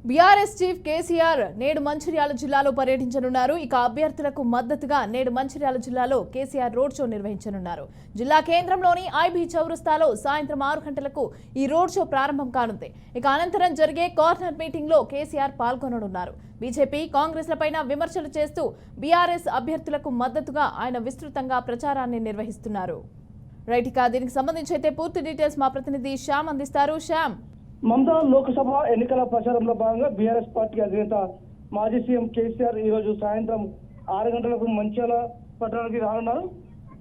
BRS chief KCR నేడు మంచిర్యాల జిల్లాలో పర్యటించనున్నారు. ఇక అభ్యర్థులకు మద్దతుగా నేడు మంచిర్యాల జిల్లాలో కేసీఆర్ రోడ్ షో నిర్వహించనున్నారు. జిల్లా కేంద్రంలోని ఐబీ చౌరస్తాలో సాయంత్రం 6 గంటలకు ఈ రోడ్ షో ప్రారంభం కానుంది. ఇక అనంతరం జరిగే కార్నర్ మీటింగ్ లో కేసీఆర్ పాల్గొననున్నారు. బీజేపీ కాంగ్రెస్లపైన విమర్శలు చేస్తూ బీఆర్ఎస్ అభ్యర్థులకు మద్దతుగా ఆయన విస్తృతంగా ప్రచారాన్ని నిర్వహిస్తున్నారు. రైట్, ఇక దీనికి సంబంధించి అయితే పూర్తి డీటెయిల్స్ మా ప్రతినిధి శ్యామ్ అందిస్తారు. శ్యామ్, మమతా లోక్సభ ఎన్నికల ప్రచారంలో భాగంగా బీఆర్ఎస్ పార్టీ అధినేత మాజీ సీఎం కేసీఆర్ ఈ రోజు సాయంత్రం 6 గంటలకు మంచిర్యాల పట్టణానికి రానున్నారు.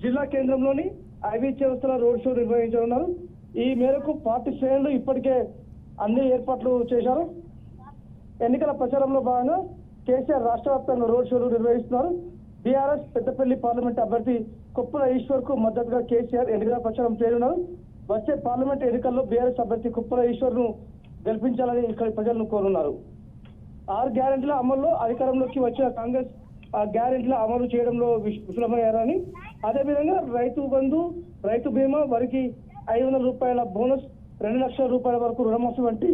జిల్లా కేంద్రంలోని ఐబీ చౌరస్తాలో రోడ్ షో నిర్వహించనున్నారు. ఈ మేరకు పార్టీ శ్రేణులు ఇప్పటికే అన్ని ఏర్పాట్లు చేశారు. ఎన్నికల ప్రచారంలో భాగంగా కేసీఆర్ రాష్ట్ర వ్యాప్తంగా రోడ్ షోలు నిర్వహిస్తున్నారు. బీఆర్ఎస్ పెద్దపల్లి పార్లమెంట్ అభ్యర్థి కొప్పుల ఈశ్వర్ కు మద్దతుగా కేసీఆర్ ఎన్నికల ప్రచారం చేయనున్నారు. వచ్చే పార్లమెంట్ ఎన్నికల్లో బీఆర్ఎస్ అభ్యర్థి కుప్పల ఈశ్వర్ ను గెలిపించాలని ఇక్కడి ప్రజలను కోరున్నారు. 6 గ్యారెంటీల అమల్లో అధికారంలోకి వచ్చిన కాంగ్రెస్ ఆ గ్యారెంటీల అమలు చేయడంలో విఫలమయ్యారని, అదేవిధంగా రైతు బంధు, రైతు బీమా, వరికి 500 రూపాయల బోనస్, 2 లక్షల రూపాయల వరకు రుణమాఫీ వంటి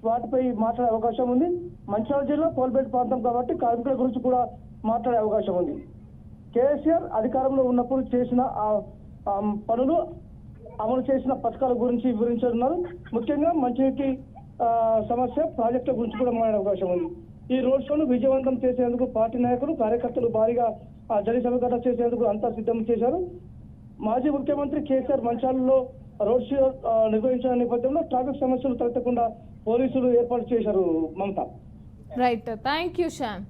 వాటిపై మాట్లాడే అవకాశం ఉంది. మంచిర్యాల జిల్లా కోల్బేట్ ప్రాంతం కాబట్టి కార్మికుల గురించి కూడా మాట్లాడే అవకాశం ఉంది. కేసీఆర్ అధికారంలో ఉన్నప్పుడు చేసిన పనులు, అమలు చేసిన పథకాల గురించి వివరించనున్నారు. ముఖ్యంగా మంచినీటి సమస్య, ప్రాజెక్టుల గురించి కూడా మాట్లాడే అవకాశం ఉంది. ఈ రోడ్ షోను విజయవంతం చేసేందుకు పార్టీ నాయకులు, కార్యకర్తలు భారీగా జన సమీకరణ చేసేందుకు అంతా సిద్ధం చేశారు. మాజీ ముఖ్యమంత్రి కేసీఆర్ మంచిర్యాలలో రోడ్ షో నిర్వహించిన నేపథ్యంలో ట్రాఫిక్ సమస్యలు తలెత్తకుండా పోలీసులు ఏర్పాటు చేశారు. మమత, రైట్, థ్యాంక్ యూ శ్యామ్.